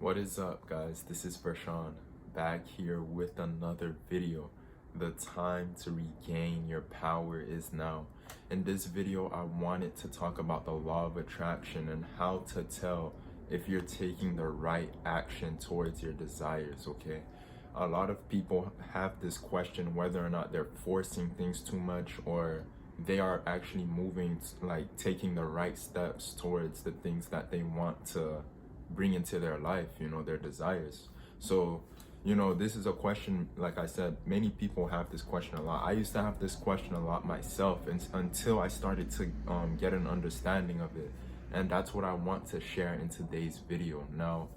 What is up, guys? This is Vershonc, back here with another video. The time to regain your power is now. In this video, I wanted to talk about the law of attraction and how to tell if you're taking the right action towards your desires, okay? A lot of people have this question whether or not they're forcing things too much or they are actually moving, like taking the right steps towards the things that they want to bring into their life, their desires. So, this is a question, like I said, many people have this question a lot. I used to have this question a lot myself, and until I started to get an understanding of it. And that's what I want to share in today's video. Now,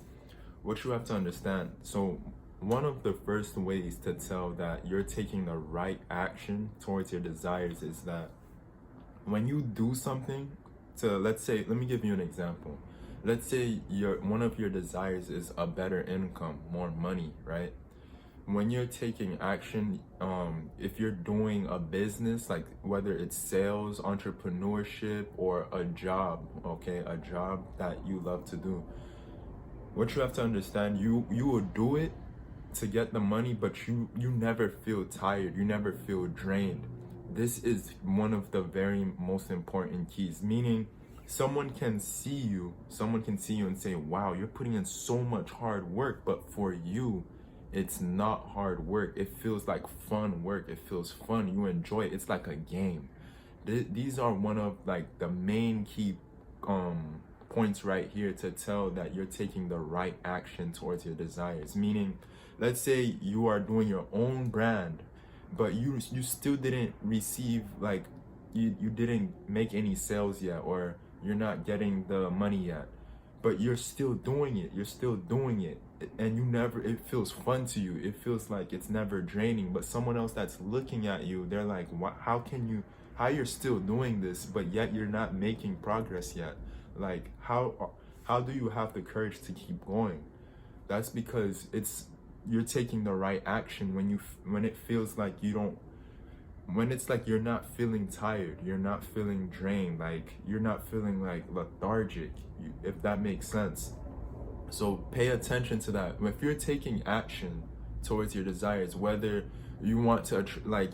what you have to understand, so one of the first ways to tell that you're taking the right action towards your desires is that when you do something let's say, let me give you an example. Let's say one of your desires is a better income, more money, right? When you're taking action, if you're doing a business, like whether it's sales, entrepreneurship, or a job, okay, a job that you love to do, what you have to understand, you will do it to get the money, but you never feel tired, you never feel drained. This is one of the very most important keys, meaning someone can see you and say, wow, you're putting in so much hard work, but for you, it's not hard work. It feels like fun work. It feels fun. You enjoy it. It's like a game. These are one of like the main key points right here to tell that you're taking the right action towards your desires. Meaning, let's say you are doing your own brand, but you still didn't receive, like, you didn't make any sales yet, or you're not getting the money yet, but you're still doing it, and it feels fun to you. It feels like it's never draining. But someone else that's looking at you, they're like, how you're still doing this, but yet you're not making progress yet? Like, how do you have the courage to keep going? That's because you're taking the right action when it feels like when it's like you're not feeling tired, you're not feeling drained, like you're not feeling like lethargic, if that makes sense. So pay attention to that. If you're taking action towards your desires, whether you want to like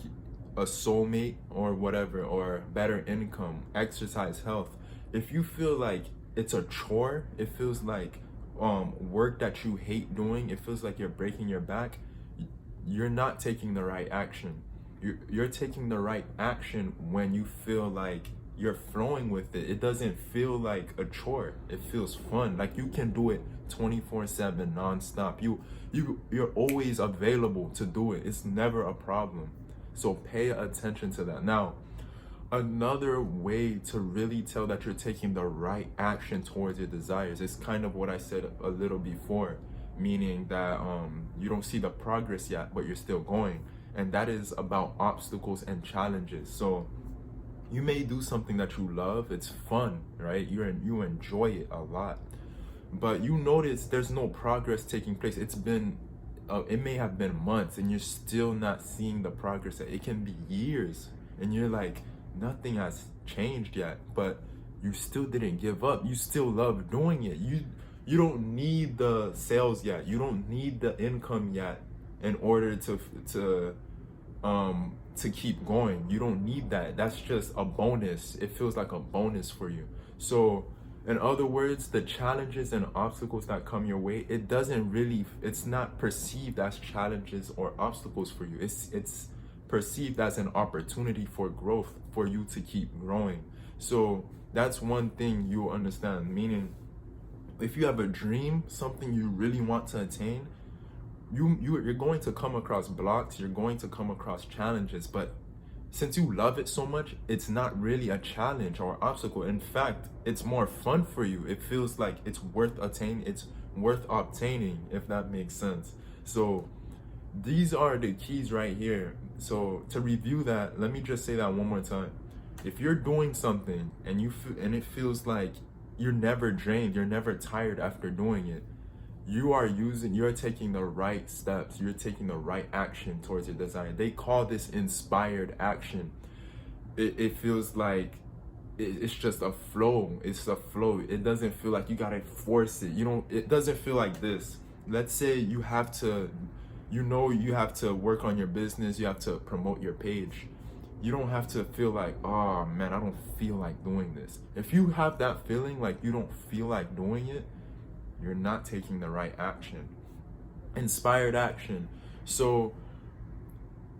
a soulmate or whatever, or better income, exercise, health, if you feel like it's a chore, it feels like work that you hate doing, it feels like you're breaking your back, you're not taking the right action. You're taking the right action when you feel like you're flowing with it. It doesn't feel like a chore. It feels fun. Like you can do it 24/7 nonstop. You're always available to do it. It's never a problem. So pay attention to that. Now, another way to really tell that you're taking the right action towards your desires is kind of what I said a little before, meaning that you don't see the progress yet, but you're still going. And that is about obstacles and challenges. So you may do something that you love, it's fun, right? You enjoy it a lot, but you notice there's no progress taking place. It may have been months and you're still not seeing the progress. It can be years and you're like, nothing has changed yet, but you still didn't give up. You still love doing it. You don't need the sales yet. You don't need the income yet in order to keep going. You don't need that. That's just a bonus. It feels like a bonus for you. So in other words, the challenges and obstacles that come your way, it's not perceived as challenges or obstacles for you. It's perceived as an opportunity for growth, for you to keep growing. So that's one thing you understand, meaning if you have a dream, something you really want to attain, you're going to come across blocks, you're going to come across challenges, but since you love it so much, it's not really a challenge or obstacle. In fact, it's more fun for you. It feels like it's worth obtaining, if that makes sense. So these are the keys right here. So to review that, let me just say that one more time. If you're doing something and it feels like you're never drained, you're never tired after doing it, you're taking the right steps, you're taking the right action towards your desire. They call this inspired action. It feels like it's just a flow. It's a flow. It doesn't feel like you gotta force it. It doesn't feel like this. Let's say you have to, you have to work on your business, you have to promote your page. You don't have to feel like, oh man, I don't feel like doing this. If you have that feeling like you don't feel like doing it, you're not taking the right action. Inspired action. So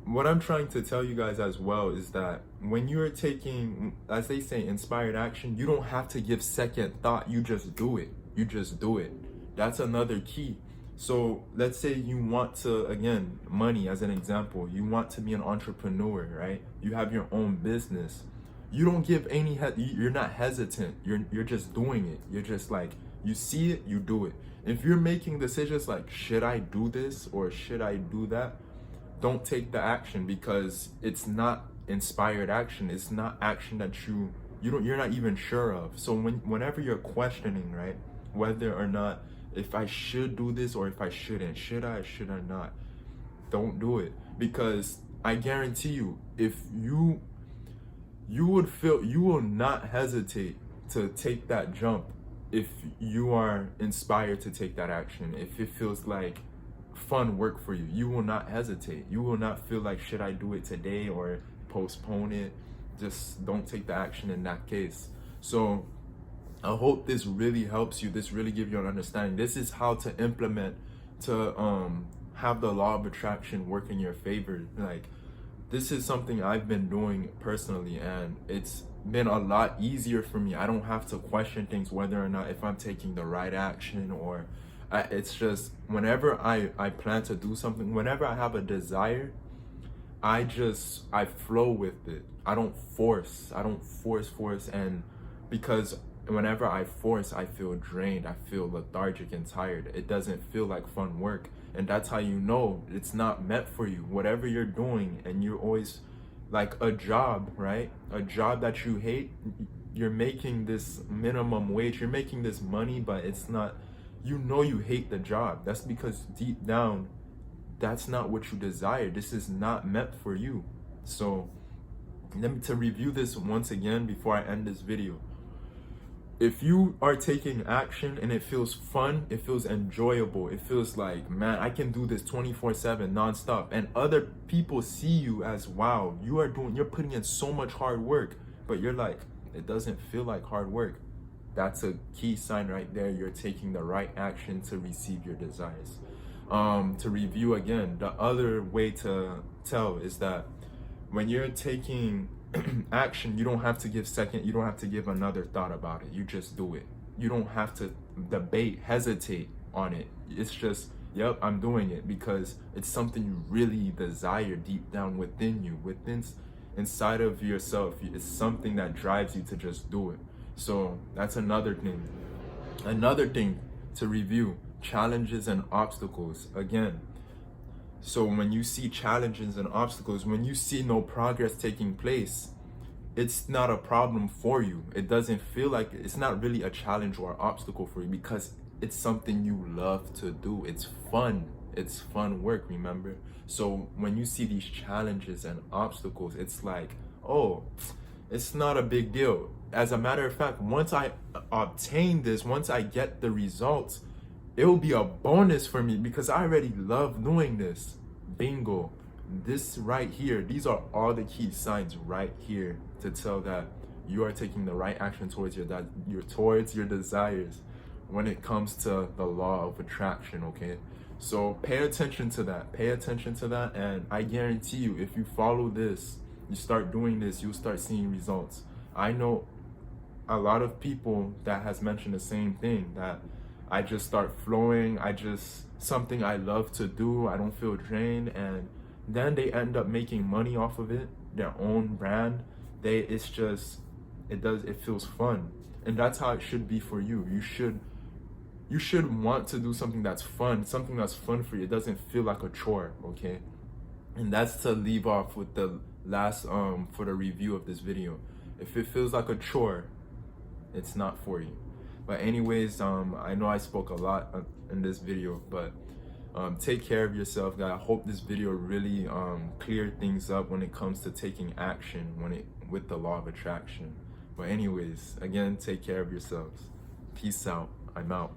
what I'm trying to tell you guys as well is that when you're taking, as they say, inspired action, you don't have to give second thought. You just do it. You just do it. That's another key. So let's say you want to, again, money as an example, you want to be an entrepreneur, right? You have your own business. You don't give any, you're not hesitant. You're just doing it. You're just like, you see it, you do it. If you're making decisions like, should I do this or should I do that? Don't take the action, because it's not inspired action. It's not action that you're not even sure of. So whenever you're questioning, right, whether or not if I should do this or if I shouldn't, should I not, don't do it. Because I guarantee you, if you will not hesitate to take that jump if you are inspired to take that action. If it feels like fun work for you, you will not hesitate. You will not feel like, should I do it today or postpone it? Just don't take the action in that case. So I hope this really helps you. This really gives you an understanding. This is how to implement, to have the law of attraction work in your favor. Like, this is something I've been doing personally, and it's been a lot easier for me. I don't have to question things, whether or not if I'm taking the right action, or it's just whenever I plan to do something, whenever I have a desire, I flow with it. I don't force, and because whenever I force, I feel drained, I feel lethargic and tired. It doesn't feel like fun work. And that's how you know it's not meant for you. Whatever you're doing, and you're always like a job, right? A job that you hate, you're making this minimum wage, you're making this money, but it's not, you hate the job. That's because deep down, that's not what you desire. This is not meant for you. So to review this once again before I end this video. If you are taking action and it feels fun, it feels enjoyable, it feels like, man, I can do this 24/7 nonstop, and other people see you as, wow, you're putting in so much hard work, but you're like, it doesn't feel like hard work. That's a key sign right there. You're taking the right action to receive your desires. To review again, the other way to tell is that when you're taking action, you don't have to give another thought about it. You just do it. You don't have to debate, hesitate on it. It's just, yep, I'm doing it because it's something you really desire deep down within you, inside of yourself. It's something that drives you to just do it. So that's another thing. Another thing to review, challenges and obstacles. Again, so when you see challenges and obstacles, when you see no progress taking place, it's not a problem for you. It doesn't feel like, it's not really a challenge or obstacle for you, because it's something you love to do. It's fun. It's fun work, remember? So when you see these challenges and obstacles, it's like, oh, it's not a big deal. As a matter of fact, once I obtain this, once I get the results, it will be a bonus for me because I already love doing this. Bingo. This right here, these are all the key signs right here to tell that you are taking the right action towards your desires when it comes to the law of attraction, okay? So pay attention to that, and I guarantee you, if you follow this, you start doing this, you'll start seeing results. I know a lot of people that has mentioned the same thing, that I just start flowing, something I love to do, I don't feel drained, and then they end up making money off of it, their own brand. It feels fun. And that's how it should be for you. You should want to do something that's fun for you. It doesn't feel like a chore, okay? And that's to leave off with the last for the review of this video. If it feels like a chore, it's not for you. But anyways, I know I spoke a lot in this video, but take care of yourself, guys. I hope this video really cleared things up when it comes to taking action with the law of attraction. But anyways, again, take care of yourselves. Peace out. I'm out.